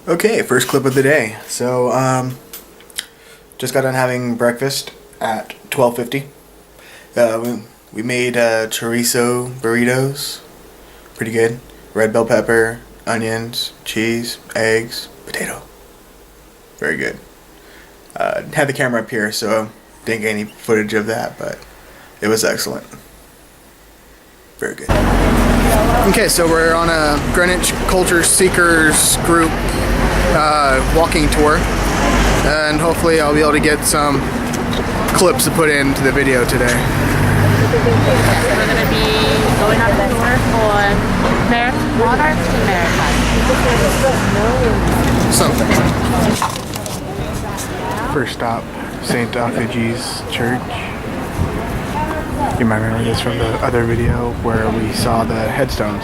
Okay, first clip of the day. So, just got done having breakfast at 12:50. We made chorizo burritos. Pretty good. Red bell pepper, onions, cheese, eggs, potato. Very good. Had the camera up here, so didn't get any footage of that, but it was excellent. Very good. Okay, so we're on a Greenwich Culture Seekers group walking tour, and hopefully I'll be able to get some clips to put into the video today. We're going to be going on the tour for Monarchs and Maritime. Something. First stop, St. Alphegis Church. You might remember this from the other video where we saw the headstones.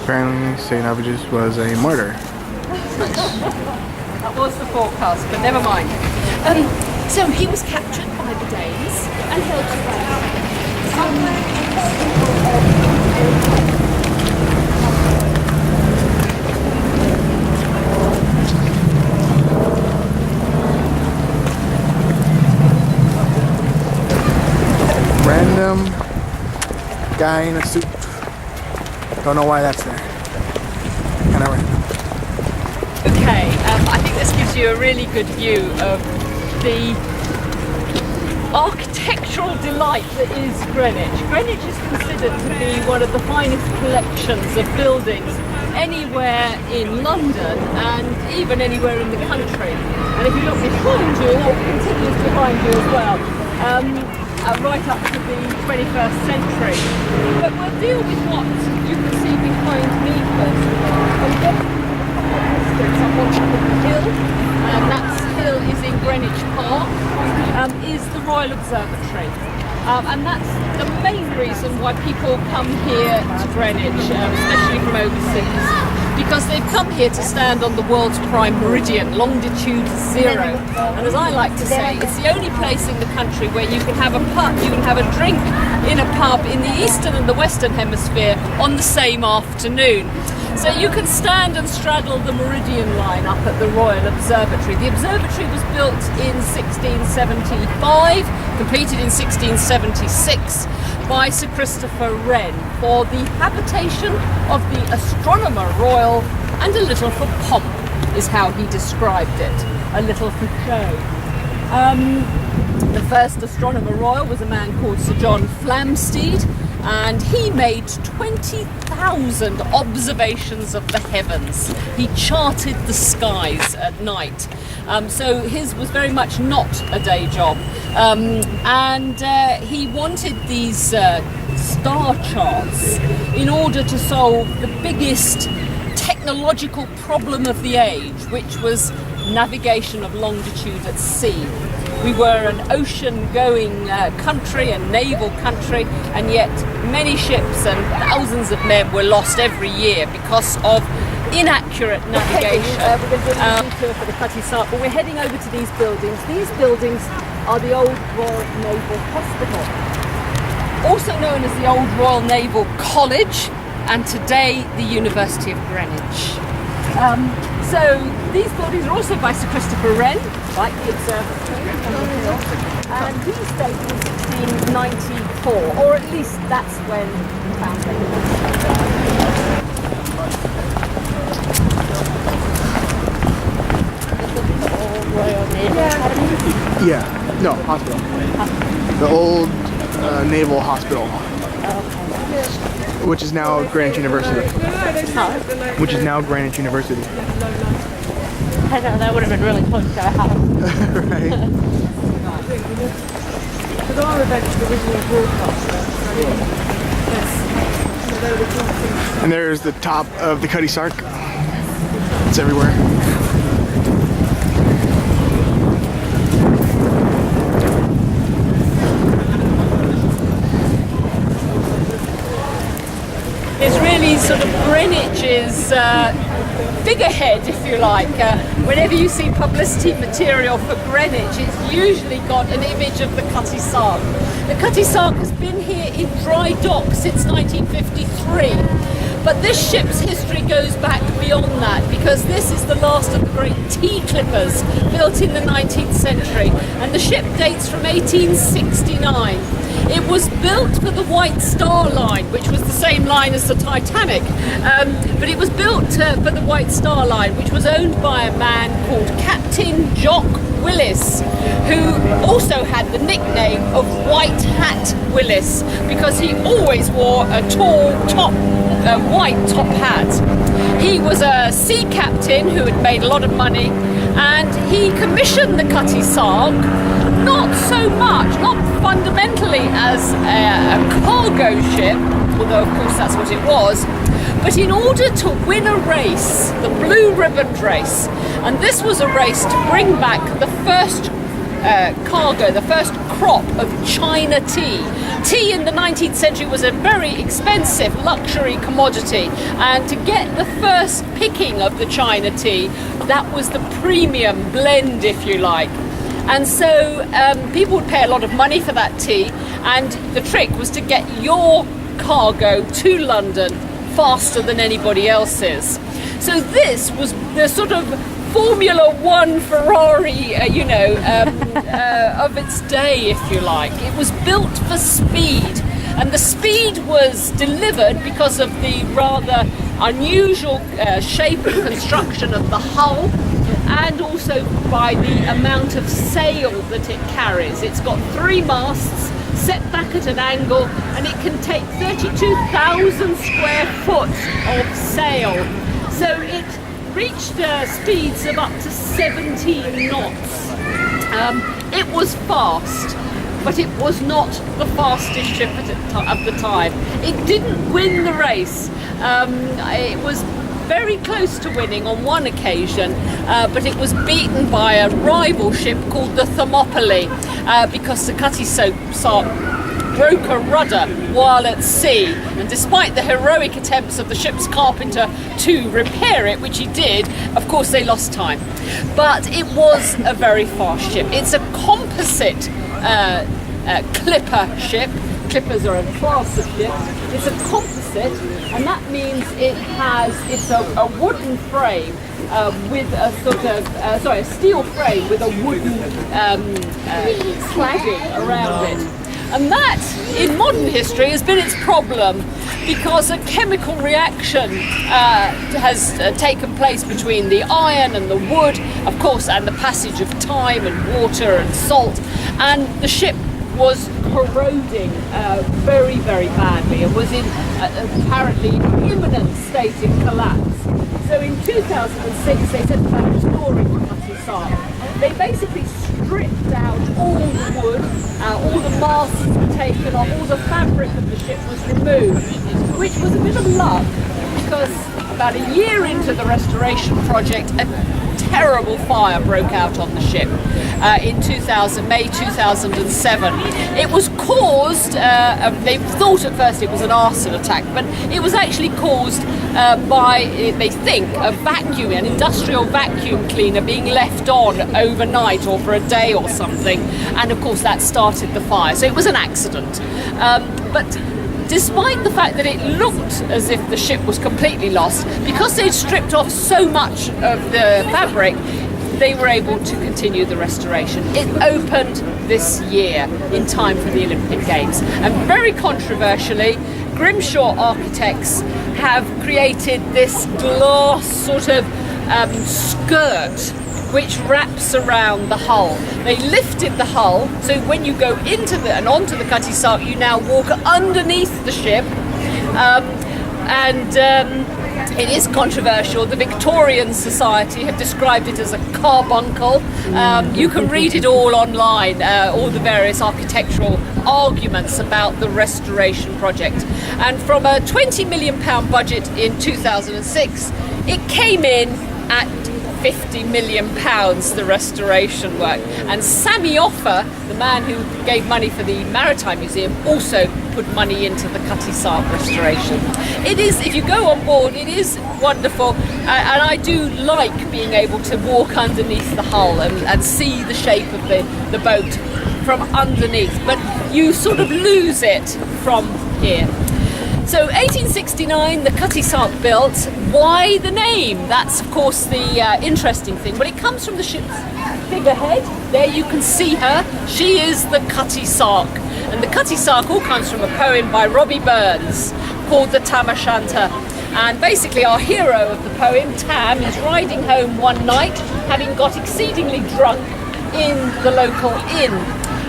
Apparently, St. Alphegis was a martyr. That was the forecast, but never mind. So he was captured by the Danes and held to ransom. Random guy in a suit. Don't know why that's there. Kind of random. Okay, I think this gives you a really good view of the architectural delight that is Greenwich. Greenwich is considered to be one of the finest collections of buildings anywhere in London and even anywhere in the country. And if you look behind you, or continues behind you as well, right up to the 21st century. But we'll deal with what you can see behind me first of all. Up on top of the hill, and that hill is in Greenwich Park, is the Royal Observatory. And that's the main reason why people come here to Greenwich, especially from overseas, because they've come here to stand on the world's prime meridian, longitude 0. And as I like to say, it's the only place in the country where you can have a pub, you can have a drink in a pub in the eastern and the western hemisphere on the same afternoon. So you can stand and straddle the meridian line up at the Royal Observatory. The observatory was built in 1675, completed in 1676 by Sir Christopher Wren for the habitation of the Astronomer Royal, and a little for pomp is how he described it, a little for show. The first Astronomer Royal was a man called Sir John Flamsteed, and he made 20,000 observations of the heavens. He charted the skies at night. So his was very much not a day job. And he wanted these star charts in order to solve the biggest technological problem of the age, which was navigation of longitude at sea. We were an ocean-going country, a naval country, and yet many ships and thousands of men were lost every year because of inaccurate navigation. We're going to do a tour for the Cutty Sark, but we're heading over to these buildings. These buildings are the old Royal Naval Hospital, also known as the Old Royal Naval College, and today the University of Greenwich. So these buildings are also by Sir Christopher Wren, like the observatory, and he stayed in 1694, or at least that's when he found them. Yeah, no, hospital. The old Naval Hospital. Which is now Greenwich University. Which is now Greenwich University. I know, that would have been really close to our house. Right. And there's the top of the Cutty Sark. It's everywhere. It's really sort of Greenwich's figurehead, if you like. Whenever you see publicity material for Greenwich, it's usually got an image of the Cutty Sark. The Cutty Sark has been here in dry dock since 1953. But this ship's history goes back beyond that, because this is the last of the great tea clippers built in the 19th century, and the ship dates from 1869. It was built for the White Star Line, which was the same line as the Titanic, but it was built for the White Star Line, which was owned by a man called Captain Jock Willis, who also had the nickname of White Hat Willis, because he always wore a tall white top hat. He was a sea captain who had made a lot of money, and he commissioned the Cutty Sark not so much, not fundamentally as a cargo ship, although of course that's what it was, but in order to win a race, the Blue Ribbon Race. And this was a race to bring back the first cargo, the first crop of China tea. Tea in the 19th century was a very expensive luxury commodity, and to get the first picking of the China tea, that was the premium blend, if you like. And so people would pay a lot of money for that tea, and the trick was to get your cargo to London faster than anybody else's. So this was the sort of Formula One Ferrari, of its day, if you like. It was built for speed, and the speed was delivered because of the rather unusual shape and construction of the hull, and also by the amount of sail that it carries. It's got 3 masts set back at an angle, and it can take 32,000 square foot of sail. So it reached speeds of up to 17 knots. It was fast, but it was not the fastest ship of the time. It didn't win the race. It was very close to winning on one occasion, but it was beaten by a rival ship called the Thermopylae, because the Cutty Sark broke a rudder while at sea, and despite the heroic attempts of the ship's carpenter to repair it, which he did, of course they lost time. But it was a very fast ship. It's a composite clipper ship. Clippers are a class of ship. It's a composite, and that means it's a wooden frame with a sort of a steel frame with a wooden cladding around it. And that, in modern history, has been its problem, because a chemical reaction has taken place between the iron and the wood, of course, and the passage of time and water and salt, and the ship was corroding very, very badly, and was in apparently imminent state of collapse. So in 2006 they set about restoring the Cutty Sark. They basically stripped out all the wood, all the masts were taken off, all the fabric of the ship was removed, which was a bit of luck, because about a year into the restoration project, a terrible fire broke out on the ship in May 2007. It was caused, they thought at first it was an arson attack, but it was actually caused by, they think, an industrial vacuum cleaner being left on overnight or for a day or something, and of course that started the fire. So it was an accident. But despite the fact that it looked as if the ship was completely lost, because they'd stripped off so much of the fabric, they were able to continue the restoration. It opened this year in time for the Olympic Games, and very controversially, Grimshaw Architects have created this glass sort of skirt which wraps around the hull. They lifted the hull, so when you go into and onto the Cutty Sark, you now walk underneath the ship, it is controversial. The Victorian Society have described it as a carbuncle. You can read it all online, all the various architectural arguments about the restoration project. And from a £20 million budget in 2006, it came in at £50 million, the restoration work. And Sammy Offer, the man who gave money for the Maritime Museum, also put money into the Cutty Sark restoration. It is, if you go on board, it is wonderful, and I do like being able to walk underneath the hull and see the shape of the boat from underneath, but you sort of lose it from here. So 1869, the Cutty Sark built. Why the name? That's of course the interesting thing. Well, it comes from the ship's figurehead. There you can see her. She is the Cutty Sark. And the Cutty Sark all comes from a poem by Robbie Burns called the Tam O'Shanter. And basically our hero of the poem, Tam, is riding home one night, having got exceedingly drunk in the local inn.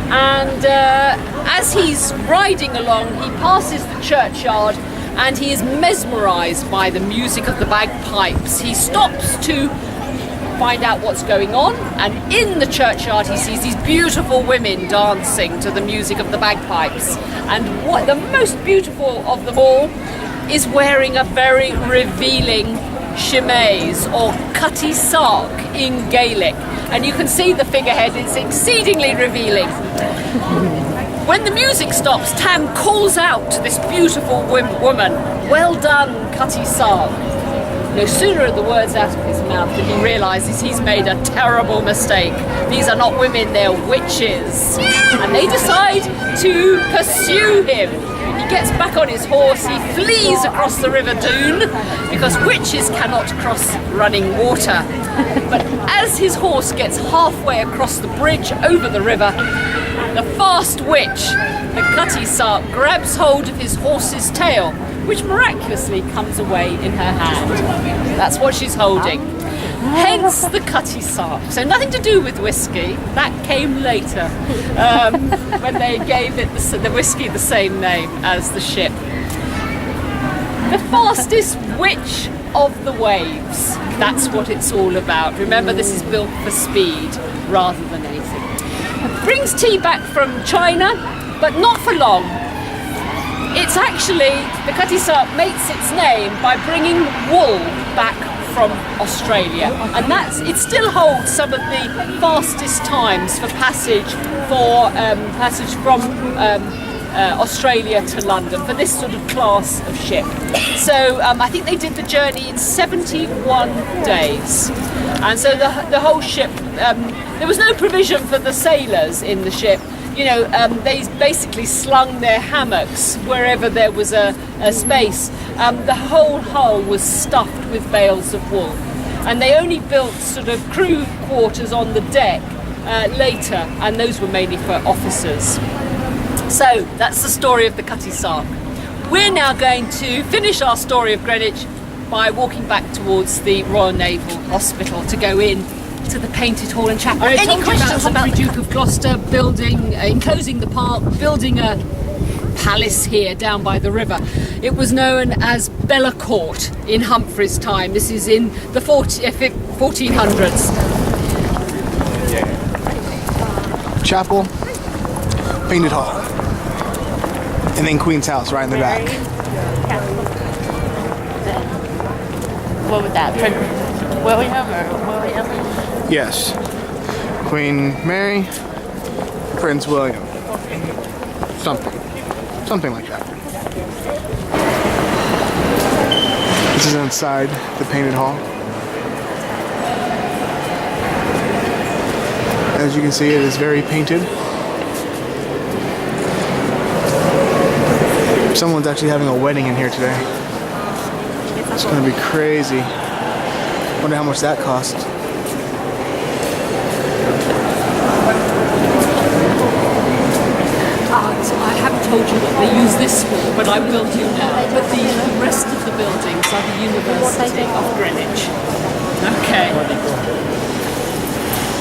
And as he's riding along, he passes the churchyard and he is mesmerised by the music of the bagpipes. He stops to find out what's going on, and in the churchyard he sees these beautiful women dancing to the music of the bagpipes. And what the most beautiful of them all is wearing a very revealing chemise, or Cutty Sark in Gaelic. And you can see the figurehead, it's exceedingly revealing. When the music stops, Tam calls out to this beautiful woman, "Well done, Cutty Sark." No sooner are the words out of his mouth than he realises he's made a terrible mistake. These are not women, they're witches. And they decide to pursue him. He gets back on his horse, he flees across the River Doon, because witches cannot cross running water. But as his horse gets halfway across the bridge over the river, the fast witch, the Cutty Sark, grabs hold of his horse's tail, which miraculously comes away in her hand. That's what she's holding. Hence the Cutty Sark. So nothing to do with whiskey. That came later, when they gave it the whiskey the same name as the ship. The fastest witch of the waves. That's what it's all about. Remember, this is built for speed rather than anything. It brings tea back from China, but not for long. It's actually, the Cutty Sark makes its name by bringing wool back from Australia, and it still holds some of the fastest times for passage from Australia to London for this sort of class of ship. So I think they did the journey in 71 days, and so the whole ship, there was no provision for the sailors in the ship. You know, they basically slung their hammocks wherever there was a space. The whole hull was stuffed with bales of wool, and they only built sort of crew quarters on the deck later, and those were mainly for officers. So that's the story of the Cutty Sark. We're now going to finish our story of Greenwich by walking back towards the Royal Naval Hospital to go in to the Painted Hall and Chapel. Any questions about the Duke of Gloucester building, enclosing the park, building a palace here down by the river? It was known as Bella Court in Humphrey's time. This is in the 1400s. Chapel, Painted Hall, and then Queen's House right in the back. What would that? Prince William or William? Yes. Queen Mary, Prince William. Something like that. This is inside the Painted Hall. As you can see, it is very painted. Someone's actually having a wedding in here today. It's gonna be crazy. Wonder how much that cost. So I haven't told you what they use this for, but I will do now. But the rest of the buildings are the University of Greenwich. Okay.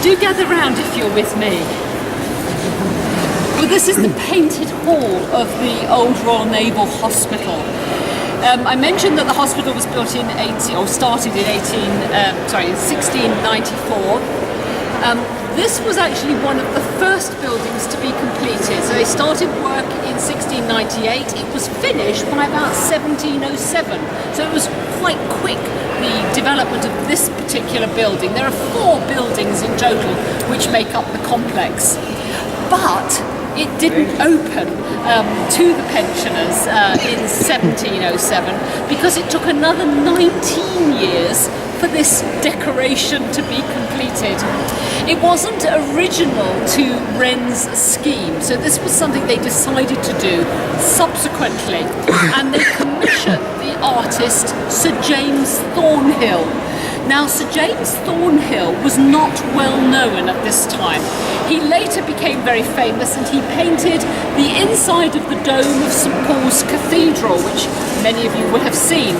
Do gather round if you're with me. Well, this is the Painted Hall of the old Royal Naval Hospital. I mentioned that the hospital was built in started in 1694. This was actually one of the first buildings to be completed. So they started work in 1698. It was finished by about 1707. So it was quite quick, the development of this particular building. There are 4 buildings in total which make up the complex. But it didn't open to the pensioners in 1707 because it took another 19 years for for this decoration to be completed. It wasn't original to Wren's scheme, so this was something they decided to do subsequently, and they commissioned the artist Sir James Thornhill. Now, Sir James Thornhill was not well known at this time. He later became very famous, and he painted the inside of the dome of St Paul's Cathedral, which many of you will have seen.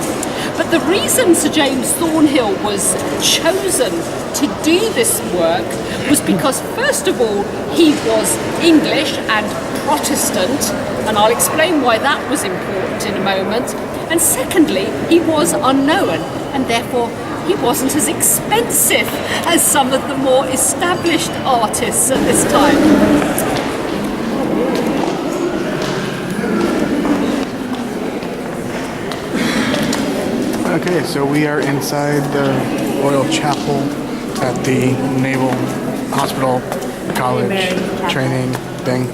But the reason Sir James Thornhill was chosen to do this work was because, first of all, he was English and Protestant, and I'll explain why that was important in a moment. And secondly, he was unknown, and therefore he wasn't as expensive as some of the more established artists at this time. Okay, so we are inside the Royal Chapel at the Naval Hospital College training thing.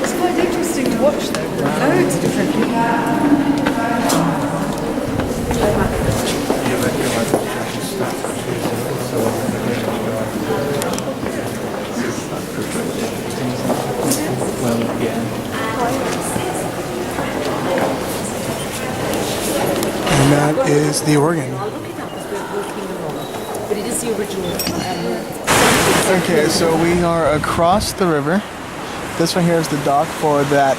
It's quite interesting to watch though. Loads of different people. And that is the organ. I'll look it up as we're walking along, but it is the original. Okay, so we are across the river. This one here is the dock for that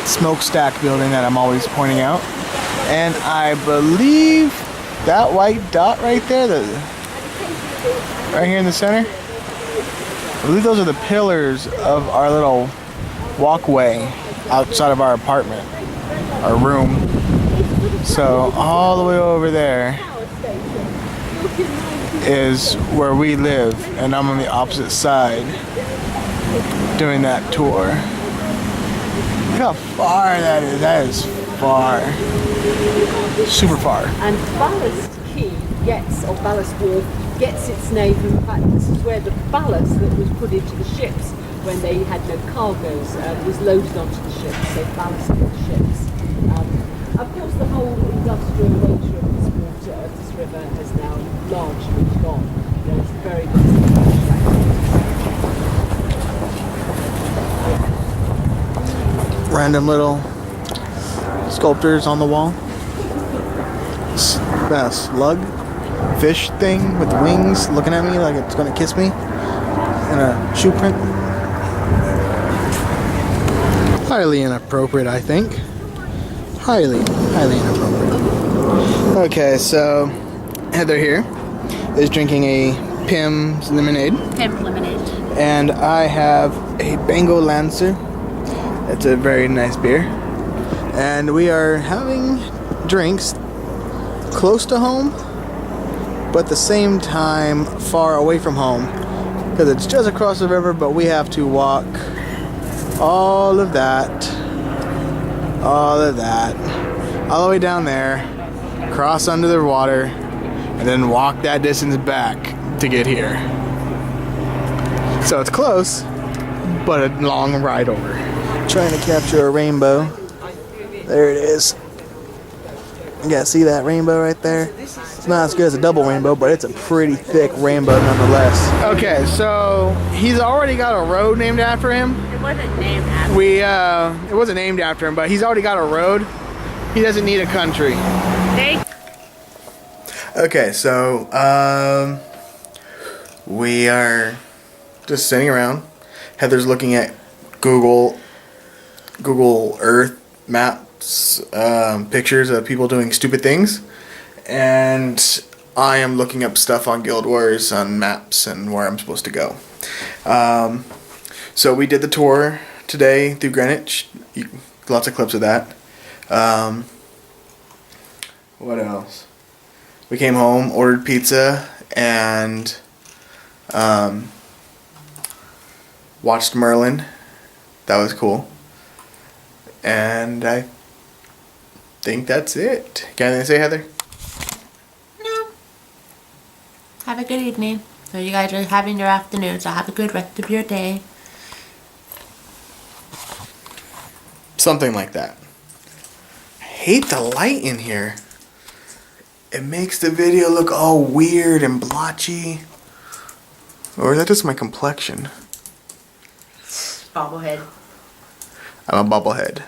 smokestack building that I'm always pointing out. And I believe that white dot right there, right here in the center, I believe those are the pillars of our little walkway outside of our apartment, our room. So all the way over there is where we live, and I'm on the opposite side doing that tour. Look how far that is. That is far. Super far. And Ballast Quay gets, or Ballast Wharf, gets its name. In fact, this is where the ballast that was put into the ships when they had no cargoes was loaded onto the ships. They ballasted the ships. Of course, the whole industrial nature of this water, of this river, has now largely gone. There's very Random little sculptures on the wall. A slug fish thing with wings looking at me like it's gonna kiss me, and a shoe print. Highly inappropriate, I think. Highly inappropriate. Okay, so Heather here is drinking a Pim's lemonade. Pimp lemonade. And I have a Bango Lancer. It's a very nice beer. And we are having drinks close to home, but at the same time far away from home. Because it's just across the river, but we have to walk all of that, all the way down there, cross under the water, and then walk that distance back to get here. So it's close, but a long ride over. Trying to capture a rainbow. There it is. You guys see that rainbow right there? It's not as good as a double rainbow, but it's a pretty thick rainbow nonetheless. Okay, so he's already got a road named after him. It wasn't named after. It wasn't named after him, but he's already got a road. He doesn't need a country. Okay, so we are just sitting around. Heather's looking at Google Earth maps, pictures of people doing stupid things, and I am looking up stuff on Guild Wars on maps and where I'm supposed to go. So we did the tour today through Greenwich. Lots of clips of that. What else? We came home, ordered pizza, and watched Merlin. That was cool. And I think that's it. Got anything to say, Heather? No. Have a good evening. So you guys are having your afternoon, so have a good rest of your day. Something like that. I hate the light in here. It makes the video look all weird and blotchy. Or is that just my complexion? Bobblehead. I'm a bobblehead.